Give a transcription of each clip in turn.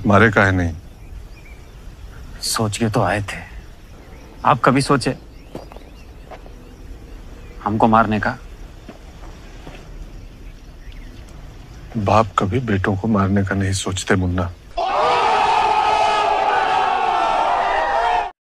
मारे काहे नहीं? सोच के तो आए थे। आप कभी सोचे हमको मारने का? बाप कभी बेटों को मारने का नहीं सोचते मुन्ना।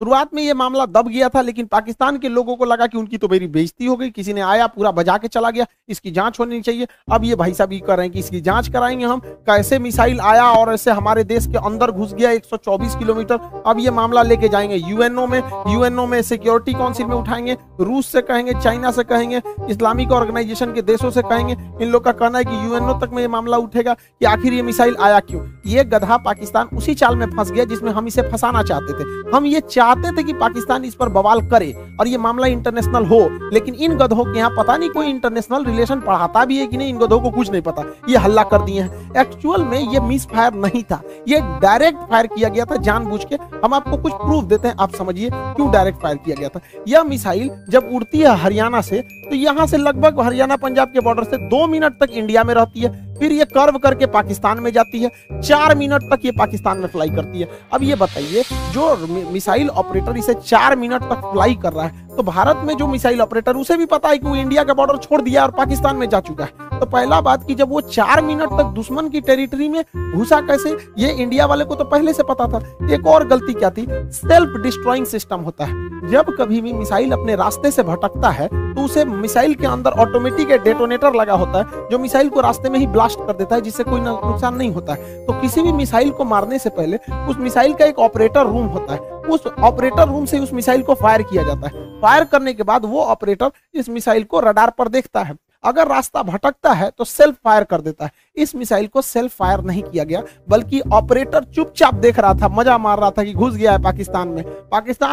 शुरुआत में ये मामला दब गया था, लेकिन पाकिस्तान के लोगों को लगा कि उनकी तो मेरी बेइज्जती हो गई, किसी ने आया पूरा बजा के चला गया, इसकी जांच होनी चाहिए। अब ये भाई साहब ये कर रहे हैं कि इसकी जांच कराएंगे हम, कैसे मिसाइल आया और ऐसे हमारे देश के अंदर घुस गया 124 किलोमीटर। अब ये मामला लेके जाएंगे यूएनओ में सिक्योरिटी काउंसिल में उठाएंगे, रूस से कहेंगे, चाइना से कहेंगे, इस्लामिक ऑर्गेनाइजेशन के देशों से कहेंगे। इन लोग का कहना है कि यूएनओ तक में ये मामला उठेगा कि आखिर ये मिसाइल आया क्यों। ये गधा पाकिस्तान उसी चाल में फंस गया जिसमें हम इसे फंसाना चाहते थे। हम ये चाहते थे कि पाकिस्तान इस पर बवाल करे और ये मामला इंटरनेशनल हो, लेकिन इन गधों के यहाँ पता नहीं कोई इंटरनेशनल रिलेशन पढ़ाता भी है कि नहीं, इन गधों को कुछ नहीं पता, ये हल्ला कर दिए हैं। एक्चुअल में ये मिस फायर नहीं था, ये डायरेक्ट फायर किया गया था जानबूझ के। हम आपको कुछ प्रूफ देते हैं, आप समझिए क्यों डायरेक्ट फायर किया गया था। यह मिसाइल जब उड़ती है हरियाणा से, तो यहाँ से लगभग हरियाणा पंजाब के बॉर्डर से 2 मिनट तक इंडिया में रहती है, फिर ये कर्व करके पाकिस्तान में जाती है, 4 मिनट तक ये पाकिस्तान में फ्लाई करती है। अब ये बताइए, जो मिसाइल ऑपरेटर इसे 4 मिनट तक फ्लाई कर रहा है, तो भारत में जो मिसाइल ऑपरेटर, उसे भी पता है कि वो इंडिया का बॉर्डर छोड़ दिया और पाकिस्तान में जा चुका है। तो पहला बात कि जब वो 4 मिनट तक दुश्मन की टेरिटरी में घुसा कैसे, ये इंडिया वाले को तो पहले से पता था। एक और गलती क्या थी, सेल्फ डिस्ट्रॉइंग सिस्टम होता है। जब कभी भी मिसाइल अपने रास्ते से भटकता है तो उसे मिसाइल के अंदर ऑटोमेटिक डेटोनेटर लगा होता है, जो मिसाइल को रास्ते में ही ब्लास्ट कर देता है, जिससे कोई नुकसान नहीं होता है। तो किसी भी मिसाइल को मारने से पहले उस मिसाइल का एक ऑपरेटर रूम होता है, उस ऑपरेटर रूम से उस मिसाइल को फायर किया जाता है। फायर करने के बाद वो ऑपरेटर इस मिसाइल को रडार पर देखता है, अगर रास्ता भटकता है तो सेल्फ फायर कर देता है। इस मिसाइल को सेल्फ फायर नहीं किया गया, बल्कि ऑपरेटर चुपचाप देख रहा था, मजा मार रहा था कि घुस गया है पाकिस्तान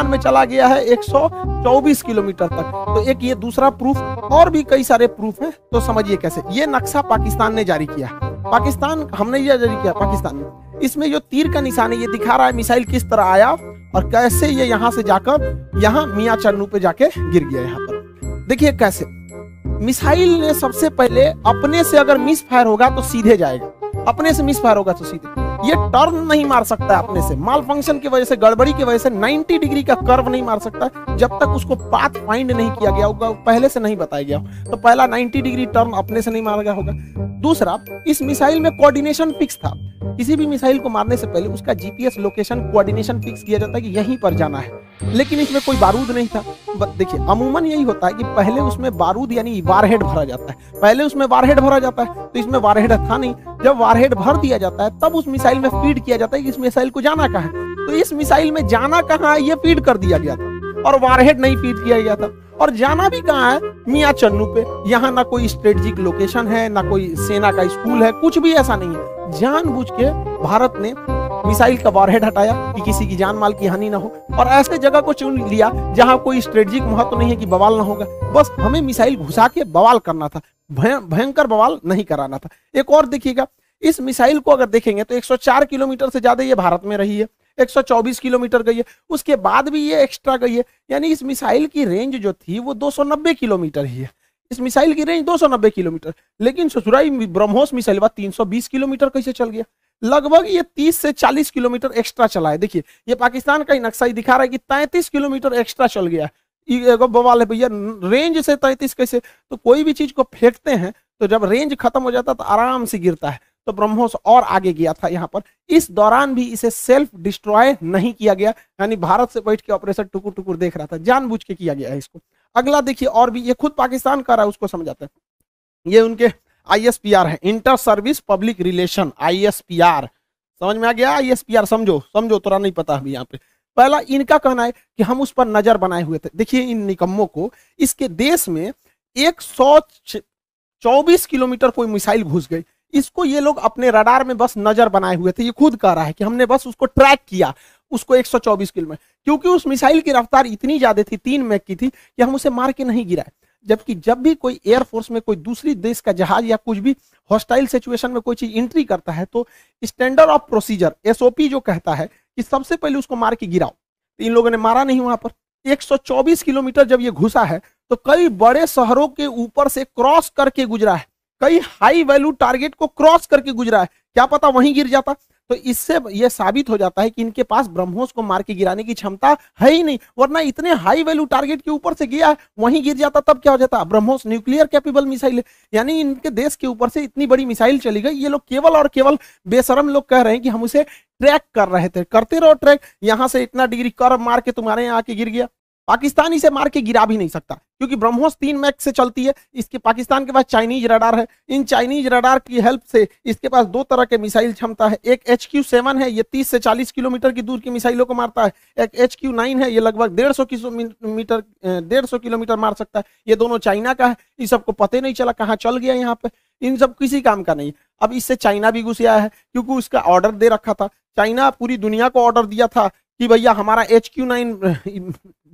में चला गया है 124 किलोमीटर तक। तो एक ये दूसरा प्रूफ, और भी कई सारे प्रूफ हैं, तो समझिए कैसे। ये नक्शा पाकिस्तान ने जारी किया, हमने ये जारी किया पाकिस्तान में। इसमें जो तीर का निशान है, ये दिखा रहा है मिसाइल किस तरह आया और कैसे ये यहाँ से जाकर यहाँ मियाँ चन्नू पे जाके गिर गया। यहाँ पर देखिए कैसे मिसाइल ने सबसे पहले अपने से अगर मिस फायर होगा तो सीधे जाएगा, अपने से मिस फायर होगा तो सीधे। ये टर्न नहीं मार सकता है अपने से, माल फंक्शन की वजह से, गड़बड़ी की वजह से 90 डिग्री का कर्व नहीं मार सकता जब तक उसको पाथ फाइंड नहीं किया गया होगा, पहले से नहीं बताया गया। तो पहला 90 डिग्री टर्न अपने से नहीं मारा गया होगा। दूसरा, इस मिसाइल में कोऑर्डिनेशन फिक्स था। किसी भी मिसाइल को मारने से पहले उसका जीपीएस लोकेशन कोऑर्डिनेशन फिक्स किया जाता है कि यहीं पर जाना है, लेकिन इसमें कोई बारूद नहीं था। देखिए अमूमन यही होता है कि पहले उसमें बारूद यानी वारहेड भरा जाता है, पहले उसमें वारहेड भरा जाता है, तो इसमें वारहेड था नहीं। जब वारहेड भर दिया जाता है तब उस मिसाइल में फीड किया जाता है कि इस मिसाइल को जाना कहाँ है। तो इस मिसाइल में जाना कहाँ है ये फीड कर दिया गया था, और वारहेड नहीं फीड किया गया था। और जाना भी कहाँ है, मियाँ चन्नू पे। यहाँ ना कोई स्ट्रेटेजिक लोकेशन है, ना कोई सेना का स्कूल है, कुछ भी ऐसा नहीं है। जानबूझ के भारत ने मिसाइल का वारहेड हटाया कि किसी की जान माल की हानि ना हो, और ऐसे जगह को चुन लिया जहां कोई स्ट्रेटेजिक महत्व नहीं है कि बवाल ना होगा। बस हमें मिसाइल घुसा के बवाल करना था, भयंकर बवाल नहीं कराना था। एक और देखिएगा, इस मिसाइल को अगर देखेंगे तो 104 किलोमीटर से ज्यादा ये भारत में रही है, 124 किलोमीटर गई है, उसके बाद भी ये एक्स्ट्रा गई है। यानी इस मिसाइल की रेंज जो थी वो 290 किलोमीटर ही है। इस मिसाइल की रेंज 290 किलोमीटर, लेकिन ससुराई ब्रह्मोस मिसाइल 320 किलोमीटर कैसे चल गया? लगभग ये 30 से 40 किलोमीटर एक्स्ट्रा चला है। देखिए ये पाकिस्तान का ही नक्शा ही दिखा रहा है कि 33 किलोमीटर एक्स्ट्रा चल गया। बवाल है भैया, रेंज से 33 कैसे? तो कोई भी चीज को फेंकते हैं तो जब रेंज खत्म हो जाता है तो आराम से गिरता है। तो ब्रह्मोस और आगे गया था यहाँ पर। इस दौरान भी इसे सेल्फ डिस्ट्रॉय नहीं किया गया, यानी भारत से बैठ के ऑपरेशन टुकुर टुकुर देख रहा था, जानबूझ के किया गया है इसको। अगला देखिए, और भी ये खुद पाकिस्तान कर रहा है, उसको समझाते हैं। ये उनके ISPR है, inter service public relation, ISPR। समझ में आ गया? ISPR समझो, तोरा नहीं पता अभी यहाँ पे। पहला इनका कहना है कि हम उस पर नजर बनाए हुए थे। देखिए इन निकम्मों को, इसके देश में 124 किलोमीटर कोई मिसाइल घुस गई, इसको ये लोग अपने रडार में बस नजर बनाए हुए थे। ये खुद कह रहा है कि हमने बस उसको ट्रैक किया, उसको 124 किलोमीटर, क्योंकि उस मिसाइल की रफ्तार इतनी ज्यादा थी, 3 मैक की थी, कि हम उसे मार के नहीं गिराए। जबकि जब भी कोई एयरफोर्स में कोई दूसरी देश का जहाज या कुछ भी हॉस्टाइल सिचुएशन में कोई चीज एंट्री करता है, तो स्टैंडर्ड ऑफ प्रोसीजर SOP जो कहता है कि सबसे पहले उसको मार के गिराओ। तो इन लोगों ने मारा नहीं वहां पर। 124 किलोमीटर जब ये घुसा है तो कई बड़े शहरों के ऊपर से क्रॉस करके गुजरा है, कई हाई वैल्यू टारगेट को क्रॉस करके गुजरा है। क्या पता वहीं गिर जाता। तो इससे ये साबित हो जाता है कि इनके पास ब्रह्मोस को मार के गिराने की क्षमता है ही नहीं, वरना इतने हाई वैल्यू टारगेट के ऊपर से गया है, वहीं गिर जाता तब क्या हो जाता। ब्रह्मोस न्यूक्लियर कैपेबल मिसाइल है, यानी इनके देश के ऊपर से इतनी बड़ी मिसाइल चली गई। ये लोग केवल और केवल बेशरम लोग कह रहे हैं कि हम उसे ट्रैक कर रहे थे। करते रहो ट्रैक, यहां से इतना डिग्री कर्व मार के तुम्हारे यहाँ आके गिर गया। पाकिस्तान इसे मार के गिरा भी नहीं सकता, क्योंकि ब्रह्मोस 3 मैक से चलती है। इसके पाकिस्तान के पास चाइनीज रडार है, इन चाइनीज रडार की हेल्प से इसके पास 2 तरह के मिसाइल क्षमता है। एक HQ-7 है, ये 30 से 40 किलोमीटर की दूर की मिसाइलों को मारता है। एक HQ-9 है, ये लगभग 150 किलोमीटर मार सकता है। ये दोनों चाइना का है, इस सबको पता नहीं चला कहाँ चल गया यहाँ पे, इन सब किसी काम का नहीं। अब इससे चाइना भी घुस आया है, क्योंकि उसका ऑर्डर दे रखा था। चाइना पूरी दुनिया को ऑर्डर दिया था कि भैया हमारा HQ-9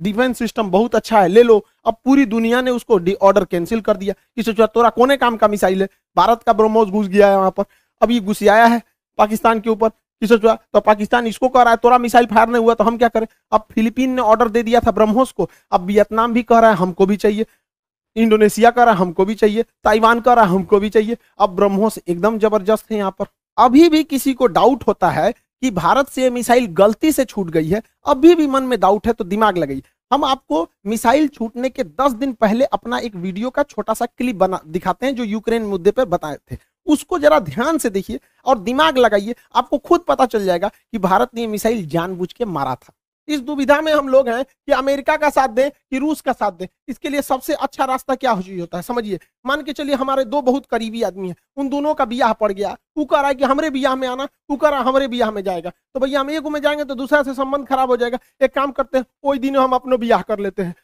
डिफेंस सिस्टम बहुत अच्छा है, ले लो। अब पूरी दुनिया ने उसको ऑर्डर कैंसिल कर दिया कि सोचा तोरा कोने काम का मिसाइल है। भारत का ब्रह्मोस घुस गया है वहां पर, अब ये घुस आया है पाकिस्तान के ऊपर कि सोचा, तो पाकिस्तान इसको कह रहा है तोरा मिसाइल फायर नहीं हुआ तो हम क्या करें। अब फिलीपीन ने ऑर्डर दे दिया था ब्रह्मोस को, अब वियतनाम भी कह रहा है हमको भी चाहिए, इंडोनेशिया कह रहा है हमको भी चाहिए, ताइवान कह रहा है हमको भी चाहिए। अब ब्रह्मोस एकदम जबरदस्त है यहाँ पर। अभी भी किसी को डाउट होता है कि भारत से मिसाइल गलती से छूट गई है, अभी भी मन में डाउट है तो दिमाग लगाइए। हम आपको मिसाइल छूटने के 10 दिन पहले अपना एक वीडियो का छोटा सा क्लिप बना दिखाते हैं, जो यूक्रेन मुद्दे पर बताए थे। उसको जरा ध्यान से देखिए और दिमाग लगाइए, आपको खुद पता चल जाएगा कि भारत ने मिसाइल जानबूझ के मारा था। इस दुविधा में हम लोग हैं कि अमेरिका का साथ दें कि रूस का साथ दें। इसके लिए सबसे अच्छा रास्ता क्या होता है समझिए। मान के चलिए हमारे 2 बहुत करीबी आदमी हैं, उन दोनों का बियाह पड़ गया, वो कह रहा है कि हमरे बियाह में आना, वो कह रहा है हमरे बियाह में जाएगा, तो भैया हम एक में जाएंगे तो दूसरा से संबंध खराब हो जाएगा। एक काम करते हैं, कोई दिन हम अपने बियाह कर लेते हैं,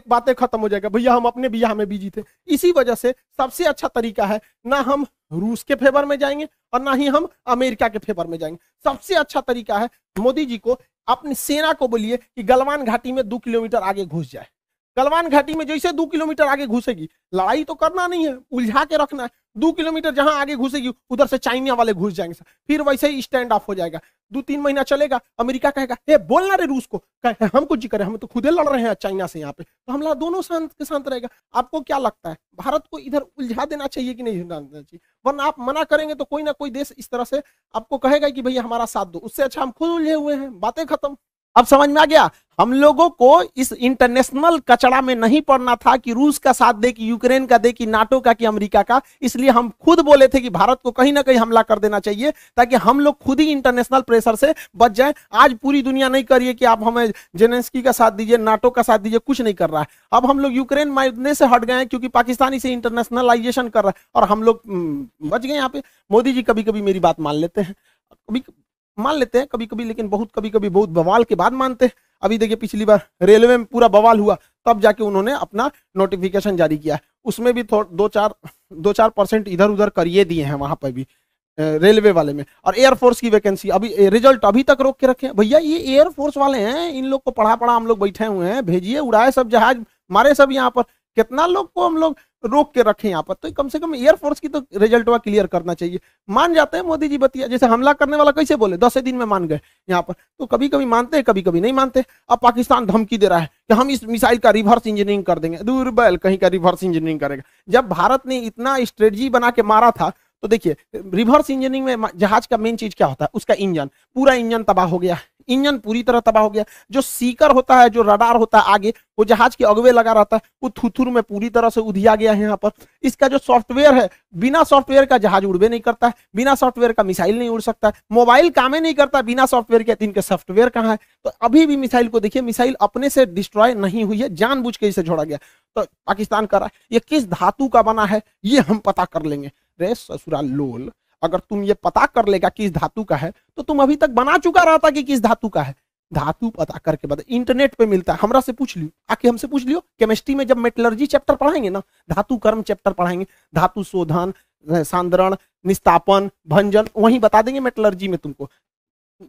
बातें खत्म हो जाएगा, भैया हम अपने बियाह में बिजी थे। इसी वजह से सबसे अच्छा तरीका है, ना हम रूस के फेवर में जाएंगे और ना ही हम अमेरिका के फेवर में जाएंगे। सबसे अच्छा तरीका है, मोदी जी को अपनी सेना को बोलिए कि गलवान घाटी में 2 किलोमीटर आगे घुस जाए। गलवान घाटी में जैसे 2 किलोमीटर आगे घुसेगी, लड़ाई तो करना नहीं है, उलझा के रखना है। 2 किलोमीटर जहां आगे घुसेगी उधर से चाइना वाले घुस जाएंगे, फिर वैसे ही स्टैंड ऑफ हो जाएगा। 2-3 महीना चलेगा, अमेरिका कहेगा हे बोलना रे रूस को, हम कुछ जी करें, हम तो खुदे लड़ रहे हैं चाइना से यहाँ पे, तो हमला दोनों शांत के शांत रहेगा। आपको क्या लगता है, भारत को इधर उलझा देना चाहिए कि नहीं देना चाहिए? वरना आप मना करेंगे तो कोई ना कोई देश इस तरह से आपको कहेगा कि भैया हमारा साथ दो, उससे अच्छा हम खुद उलझे हुए हैं, बातें खत्म। अब समझ में आ गया, हम लोगों को इस इंटरनेशनल कचड़ा में नहीं पड़ना था कि रूस का साथ दे, कि यूक्रेन का दे, कि नाटो का, कि अमेरिका का। इसलिए हम खुद बोले थे कि भारत को कहीं ना कहीं हमला कर देना चाहिए, ताकि हम लोग खुद ही इंटरनेशनल प्रेशर से बच जाएं। आज पूरी दुनिया नहीं कर रही है कि आप हमें जेलेंस्की का साथ दीजिए, नाटो का साथ दीजिए, कुछ नहीं कर रहा है। अब हम लोग यूक्रेन मारने से हट गए हैं, क्योंकि पाकिस्तान इसे इंटरनेशनलाइजेशन कर रहा है और हम लोग बच गए यहाँ पे। मोदी जी कभी कभी मेरी बात मान लेते हैं, कभी कभी, लेकिन कभी कभी बहुत बवाल के बाद मानते हैं। अभी देखिए पिछली बार रेलवे में पूरा बवाल हुआ, तब जाके उन्होंने अपना नोटिफिकेशन जारी किया, उसमें भी 2-4% इधर उधर करिए दिए हैं वहां पर भी रेलवे वाले में। और एयरफोर्स की वैकेंसी अभी रिजल्ट अभी तक रोक के रखे हैं। भैया ये एयरफोर्स वाले हैं, इन लोग को पढ़ा हम लोग बैठे हुए हैं, भेजिए, उड़ाए सब जहाज, मारे सब यहाँ पर। कितना लोग को हम लोग रोक के रखे यहाँ पर, तो कम से कम एयरफोर्स की तो रिजल्ट क्लियर करना चाहिए। मान जाते हैं मोदी जी बतिया, जैसे हमला करने वाला कैसे बोले 10 दिन में मान गए यहाँ पर, तो कभी कभी मानते हैं, कभी कभी नहीं मानते। अब पाकिस्तान धमकी दे रहा है कि हम इस मिसाइल का रिवर्स इंजीनियरिंग कर देंगे। दूर बैल कहीं का रिवर्स इंजीनियरिंग करेगा। जब भारत ने इतना स्ट्रेटजी बना के मारा था, तो देखिए रिवर्स इंजीनियरिंग में जहाज का मेन चीज क्या होता है, उसका इंजन, पूरा इंजन तबाह हो गया, इंजन पूरी तरह तबाह हो गया। जो सीकर होता है, जो रडार होता है आगे, वो जहाज के अगवे लगा रहता है, वो थुथुर में पूरी तरह से उधिया गया है यहाँ पर। इसका जो सॉफ्टवेयर है, बिना सॉफ्टवेयर का जहाज उड़बे नहीं करता है, बिना सॉफ्टवेयर का मिसाइल नहीं उड़ सकता है, मोबाइल काम ही नहीं करता बिना सॉफ्टवेयर के। इनके सॉफ्टवेयर कहाँ है? तो अभी भी मिसाइल को देखिए, मिसाइल अपने से डिस्ट्रॉय नहीं हुई है, जानबूझ के इसे छोड़ा गया। तो पाकिस्तान कर रहा है, ये किस धातु का बना है ये हम पता कर लेंगे। रे ससुराल लोल, अगर तुम ये पता कर लेगा किस धातु का है, तो तुम अभी तक बना चुका रहता कि किस धातु का है। धातु पता करके बता, इंटरनेट पे मिलता है, हमरा से पूछ लियो, आके हमसे पूछ लियो। केमिस्ट्री में जब मेटलर्जी चैप्टर पढ़ाएंगे ना, धातु कर्म चैप्टर पढ़ाएंगे, धातु शोधन, सांद्रण, निस्तापन, भंजन, वहीं बता देंगे मेटलर्जी में तुमको।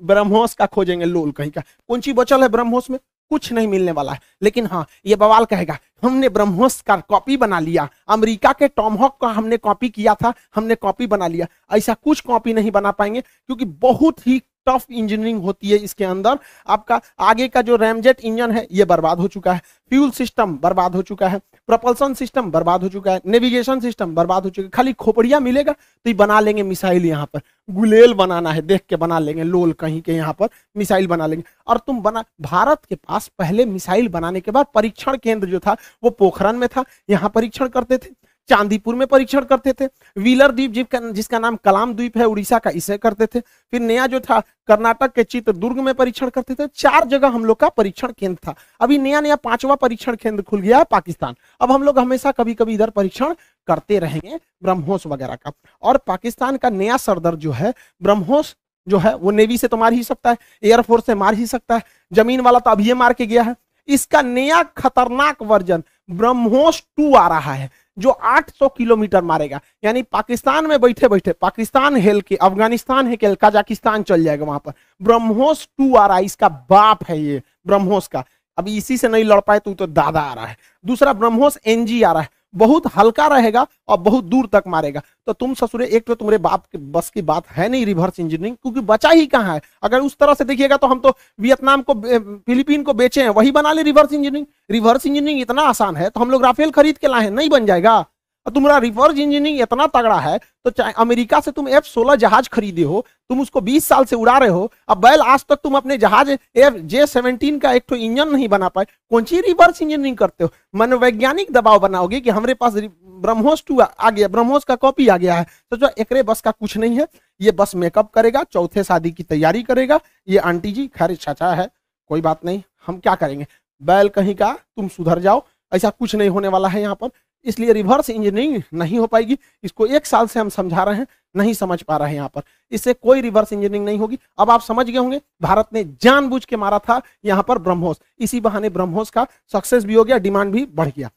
ब्रह्मोस का खोजेंगे, लोल कहीं का, कौन सी बचल है ब्रह्मोस में? कुछ नहीं मिलने वाला है। लेकिन हाँ, ये बवाल कहेगा हमने ब्रह्मोस का कॉपी बना लिया, अमेरिका के टॉमहॉक का हमने कॉपी किया था, हमने कॉपी बना लिया। ऐसा कुछ कॉपी नहीं बना पाएंगे, क्योंकि बहुत ही टफ इंजीनियरिंग होती है इसके अंदर। आपका आगे का जो रैमजेट इंजन है ये बर्बाद हो चुका है, फ्यूल सिस्टम बर्बाद हो चुका है, प्रोपल्सन सिस्टम बर्बाद हो चुका है, नेविगेशन सिस्टम बर्बाद हो चुका है। खाली खोपड़िया मिलेगा तो ये बना लेंगे मिसाइल। यहाँ पर गुलेल बनाना है, देख के बना लेंगे, लोल कहीं के यहाँ पर मिसाइल बना लेंगे। और तुम बना, भारत के पास पहले मिसाइल बनाने के बाद परीक्षण केंद्र जो था वो पोखरण में था, यहाँ परीक्षण करते थे, चांदीपुर में परीक्षण करते थे, व्हीलर द्वीप जिसका नाम कलाम द्वीप है उड़ीसा का, इसे करते थे। फिर नया जो था कर्नाटक के चित्रदुर्ग में परीक्षण करते थे। 4 जगह हम लोग का परीक्षण केंद्र था। अभी नया नया 5वां परीक्षण केंद्र खुल गया है पाकिस्तान। अब हम लोग हमेशा कभी कभी इधर परीक्षण करते रहेंगे ब्रह्मोस वगैरह का। और पाकिस्तान का नया सरदर जो है ब्रह्मोस जो है वो नेवी से तो मार ही सकता है, एयरफोर्स से मार ही सकता है, जमीन वाला तो अभी मार के गया है। इसका नया खतरनाक वर्जन ब्रह्मोस 2 आ रहा है जो 800 किलोमीटर मारेगा। यानी पाकिस्तान में बैठे बैठे पाकिस्तान हेल के, अफगानिस्तान है के कजाकिस्तान चल जाएगा वहां पर। ब्रह्मोस 2 आ रहा है, इसका बाप है ये ब्रह्मोस का। अभी इसी से नहीं लड़ पाए तो दादा आ रहा है। दूसरा ब्रह्मोस NG आ रहा है, बहुत हल्का रहेगा और बहुत दूर तक मारेगा। तो तुम ससुरे, एक तो तुम्हारे बाप के बस की बात है नहीं रिवर्स इंजीनियरिंग, क्योंकि बचा ही कहाँ है। अगर उस तरह से देखिएगा तो हम तो वियतनाम को, फिलीपीन को बेचे हैं, वही बना ले रिवर्स इंजीनियरिंग। रिवर्स इंजीनियरिंग इतना आसान है तो हम लोग राफेल खरीद के लाए हैं, नहीं बन जाएगा। और तुम्हारा रिवर्स इंजीनियरिंग इतना तगड़ा है तो चाहे अमेरिका से तुम F-16 जहाज खरीदे हो, तुम उसको 20 साल से उड़ा रहे हो, अब बैल आज तक तुम अपने जहाज J-17 का एक तो इंजन नहीं बना पाए, कौन सी रिवर्स इंजीनियरिंग करते हो? मनोवैज्ञानिक दबाव बनाओगे कि हमारे पास ब्रह्मोस 2 आ गया, ब्रह्मोस का कॉपी आ गया है, तो जो एकरे बस का कुछ नहीं है। ये बस मेकअप करेगा, चौथे शादी की तैयारी करेगा। ये आंटी जी खैर चाचा है, कोई बात नहीं, हम क्या करेंगे, बैल कहीं का, तुम सुधर जाओ, ऐसा कुछ नहीं होने वाला है यहाँ पर। इसलिए रिवर्स इंजीनियरिंग नहीं हो पाएगी। इसको 1 साल से हम समझा रहे हैं, नहीं समझ पा रहे हैं यहाँ पर। इससे कोई रिवर्स इंजीनियरिंग नहीं होगी। अब आप समझ गए होंगे, भारत ने जानबूझ के मारा था यहाँ पर ब्रह्मोस, इसी बहाने ब्रह्मोस का सक्सेस भी हो गया, डिमांड भी बढ़ गया।